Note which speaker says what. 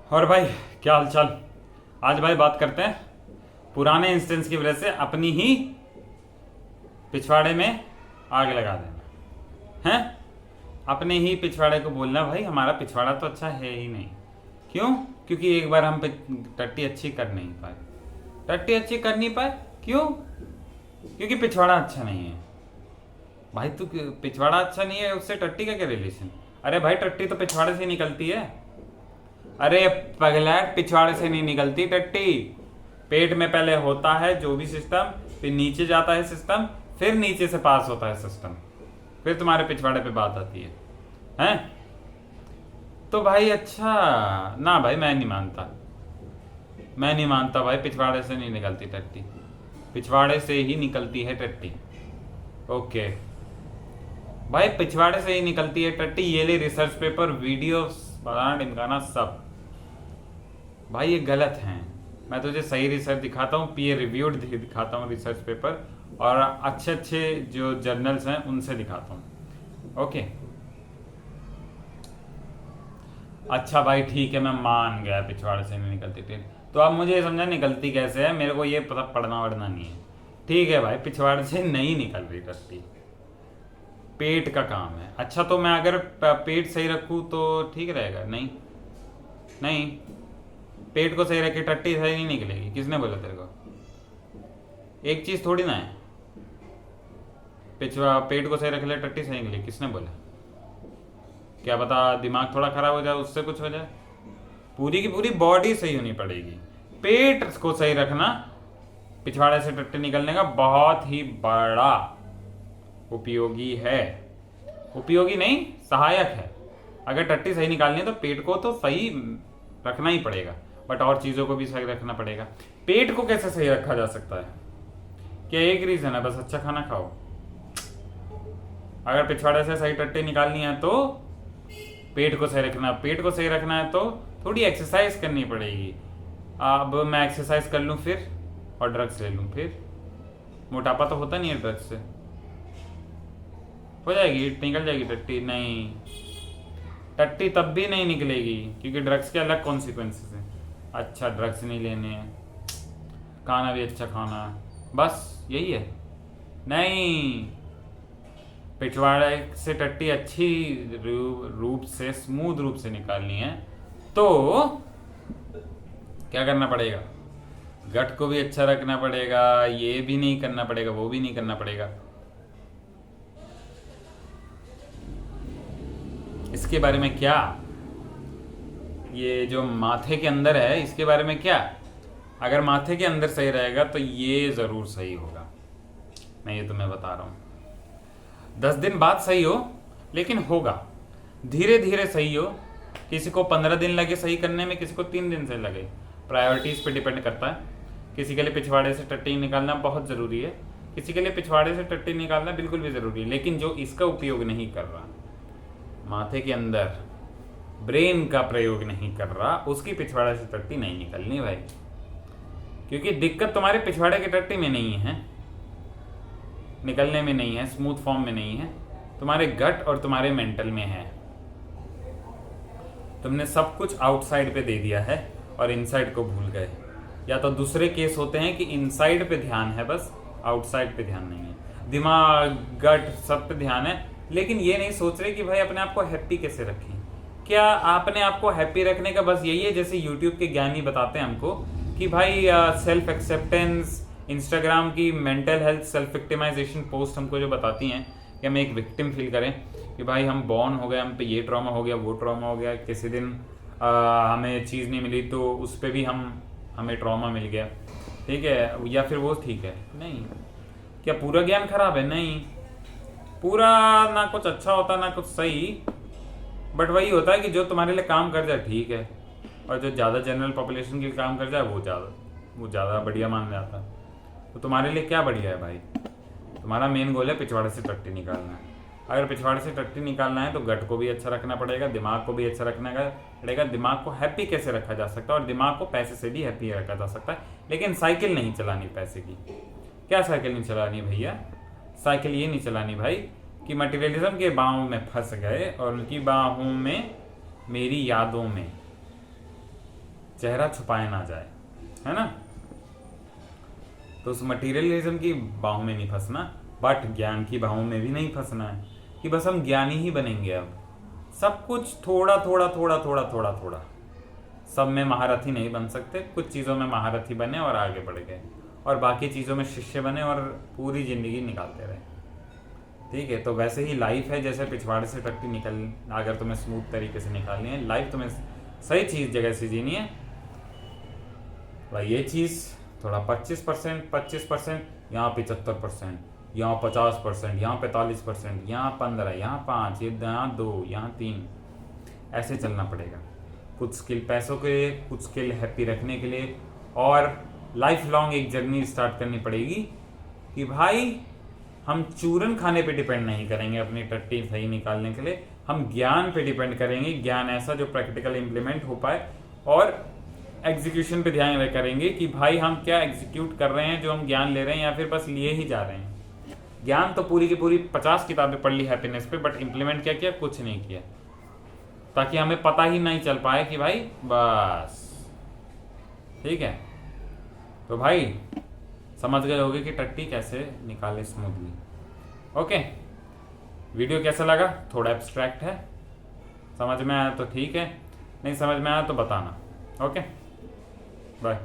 Speaker 1: और भाई, क्या हालचाल। आज भाई बात करते हैं पुराने इंस्टेंस की वजह से अपनी ही पिछवाड़े में आग लगा देना हैं। अपने ही पिछवाड़े को बोलना भाई हमारा पिछवाड़ा तो अच्छा है ही नहीं। क्यों? क्योंकि एक बार हम टट्टी अच्छी कर नहीं पाए। टट्टी अच्छी कर नहीं पाए क्यों? क्योंकि पिछवाड़ा अच्छा नहीं है। भाई तू पिछवाड़ा अच्छा नहीं है उससे टट्टी का क्या रिलेशन? अरे भाई टट्टी तो पिछवाड़े से निकलती है। अरे पगला, पिछवाड़े से नहीं निकलती टट्टी। पेट में पहले होता है जो भी सिस्टम, फिर नीचे जाता है सिस्टम, फिर नीचे से पास होता है सिस्टम, फिर तुम्हारे पिछवाड़े पे बात आती है हैं? तो भाई अच्छा ना भाई, मैं नहीं मानता। मैं नहीं मानता भाई, पिछवाड़े से नहीं निकलती टट्टी, पिछवाड़े से ही निकलती है टट्टी। ओके भाई, पिछवाड़े से ही निकलती है टट्टी। ये ले रिसर्च पेपर, वीडियो, फलाना ढिमकाना सब। भाई ये गलत हैं। मैं तुझे सही रिसर्च दिखाता हूँ, पीयर रिव्यूड दिखाता हूँ रिसर्च पेपर, और अच्छे अच्छे जो जर्नल्स हैं उनसे दिखाता हूँ। ओके अच्छा भाई ठीक है, मैं मान गया पिछवाड़े से नहीं निकलती थी। तो अब मुझे ये समझा निकलती कैसे है, मेरे को ये पता पढ़ना वढ़ना नहीं है। ठीक है भाई, पिछवाड़े से नहीं निकल रही टट्टी, पेट का काम है। अच्छा तो मैं अगर पेट सही रखूँ तो ठीक रहेगा? नहीं नहीं, पेट को सही रखे टट्टी सही नहीं निकलेगी। किसने बोला तेरे को? एक चीज थोड़ी ना है, पिछवा पेट को सही रख ले टट्टी सही निकले, किसने बोला? क्या पता दिमाग थोड़ा खराब हो जाए उससे कुछ हो जाए। पूरी की पूरी बॉडी सही होनी पड़ेगी। पेट को सही रखना पिछवाड़े से टट्टी निकलने का बहुत ही बड़ा उपयोगी है। उपयोगी नहीं, सहायक है। अगर टट्टी सही निकालनी है तो पेट को तो सही रखना ही पड़ेगा, बट और चीज़ों को भी सही रखना पड़ेगा। पेट को कैसे सही रखा जा सकता है? क्या एक रीज़न है बस, अच्छा खाना खाओ। अगर पिछवाड़े से सही टट्टी निकालनी है तो पेट को सही रखना, पेट को सही रखना है तो थोड़ी एक्सरसाइज करनी पड़ेगी। अब मैं एक्सरसाइज कर लूँ फिर और ड्रग्स ले लूँ, फिर मोटापा तो होता नहीं है ड्रग्स से। हो जाएगी, निकल जाएगी टट्टी? नहीं, टट्टी तब भी नहीं निकलेगी क्योंकि ड्रग्स के अलग कॉन्सिक्वेंसेस हैं। अच्छा ड्रग्स नहीं लेने हैं, खाना भी अच्छा खाना, बस यही है? नहीं, पिछवाड़े से टट्टी अच्छी रूप से, स्मूथ रूप से निकालनी है तो क्या करना पड़ेगा? गट को भी अच्छा रखना पड़ेगा, ये भी नहीं करना पड़ेगा, वो भी नहीं करना पड़ेगा। इसके बारे में क्या? ये जो माथे के अंदर है इसके बारे में क्या? अगर माथे के अंदर सही रहेगा तो ये ज़रूर सही होगा, मैं ये तुम्हें बता रहा हूँ। 10 दिन बाद सही हो लेकिन होगा, धीरे धीरे सही हो। किसी को 15 दिन लगे सही करने में, किसी को 3 दिन से लगे। प्रायोरिटीज़ पे डिपेंड करता है। किसी के लिए पिछवाड़े से टट्टी निकालना बहुत ज़रूरी है, किसी के लिए पिछवाड़े से टट्टी निकालना बिल्कुल भी ज़रूरी है। लेकिन जो इसका उपयोग नहीं कर रहा, माथे के अंदर ब्रेन का प्रयोग नहीं कर रहा, उसकी पिछवाड़े से टट्टी नहीं निकलनी भाई। क्योंकि दिक्कत तुम्हारे पिछवाड़े की टट्टी में नहीं है, निकलने में नहीं है, स्मूथ फॉर्म में नहीं है, तुम्हारे गट और तुम्हारे मेंटल में है। तुमने सब कुछ आउटसाइड पे दे दिया है और इनसाइड को भूल गए। या तो दूसरे केस होते हैं कि इनसाइड पे ध्यान है बस, आउटसाइड पे ध्यान नहीं है। दिमाग, गट, सब पे ध्यान है, लेकिन ये नहीं सोच रहे कि भाई अपने आप को हैप्पी कैसे रखें। क्या अपने आप को हैप्पी रखने का बस यही है जैसे यूट्यूब के ज्ञानी बताते हैं हमको कि भाई सेल्फ एक्सेप्टेंस, इंस्टाग्राम की mental health self victimisation post हमको जो बताती हैं कि हम एक विक्टिम फील करें कि भाई हम बॉर्न हो गए, हम पे ये ट्रॉमा हो गया, वो ट्रॉमा हो गया, किसी दिन हमें चीज़ नहीं मिली तो उस पर भी हमें ट्रॉमा मिल गया, ठीक है, या फिर वो ठीक है। नहीं, क्या पूरा ज्ञान खराब है? नहीं, पूरा ना कुछ अच्छा होता ना कुछ सही, बट वही होता है कि जो तुम्हारे लिए काम कर जाए ठीक है, और जो ज़्यादा जनरल पॉपुलेशन के लिए काम कर जाए वो ज़्यादा बढ़िया मान जाता है। तो तुम्हारे लिए क्या बढ़िया है भाई? तुम्हारा मेन गोल है पिछवाड़े से टट्टी निकालना है। अगर पिछवाड़े से टट्टी निकालना है तो गट को भी अच्छा रखना पड़ेगा, दिमाग को भी अच्छा रखना पड़ेगा। दिमाग को हैप्पी कैसे रखा जा सकता है? और दिमाग को पैसे से भी हैप्पी रखा जा सकता है, लेकिन साइकिल नहीं चलानी पैसे की। क्या साइकिल नहीं चलानी भैया? साइकिल ये नहीं चलानी भाई कि मटेरियलिज्म के बाहों में फंस गए और उनकी बाहों में, मेरी यादों में चेहरा छुपाया ना जाए, है ना। तो उस मटीरियलिज्म की बाहों में नहीं फंसना, बट ज्ञान की बाहों में भी नहीं फंसना है कि बस हम ज्ञानी ही बनेंगे। अब सब कुछ थोड़ा थोड़ा थोड़ा थोड़ा थोड़ा थोड़ा, सब में महारथी नहीं बन सकते, कुछ चीज़ों में महारथी बने और आगे बढ़ गए, और बाकी चीज़ों में शिष्य बने और पूरी ज़िंदगी निकालते रहे। ठीक है, तो वैसे ही लाइफ है, जैसे पिछवाड़े से टट्टी निकल, अगर तुम्हें स्मूथ तरीके से निकालनी है लाइफ, तुम्हें सही चीज़ जगह से जीनी है भाई। ये चीज़ थोड़ा 25%, यहाँ 75%, यहाँ 50%, यहाँ 45%, यहाँ 15, यहाँ 5, यहाँ 2, यहाँ 3, ऐसे चलना पड़ेगा। कुछ स्किल पैसों के लिए, कुछ स्किल हैप्पी रखने के लिए, और लाइफ लॉन्ग एक जर्नी स्टार्ट करनी पड़ेगी कि भाई हम चूरन खाने पे डिपेंड नहीं करेंगे अपनी टट्टी सही निकालने के लिए, हम ज्ञान पे डिपेंड करेंगे। ज्ञान ऐसा जो प्रैक्टिकल इम्प्लीमेंट हो पाए, और एग्जीक्यूशन पे ध्यान करेंगे कि भाई हम क्या एग्जीक्यूट कर रहे हैं जो हम ज्ञान ले रहे हैं, या फिर बस लिए ही जा रहे हैं। ज्ञान तो पूरी की पूरी 50 किताबें पढ़ ली हैप्पीनेस पे, बट इम्प्लीमेंट क्या किया, कुछ नहीं किया, ताकि हमें पता ही नहीं चल पाए कि भाई बस। ठीक है, तो भाई समझ गए होगे कि टट्टी कैसे निकाले स्मूथली। ओके, वीडियो कैसा लगा? थोड़ा एब्स्ट्रैक्ट है, समझ में आया तो ठीक है, नहीं समझ में आया तो बताना। Okay, bye.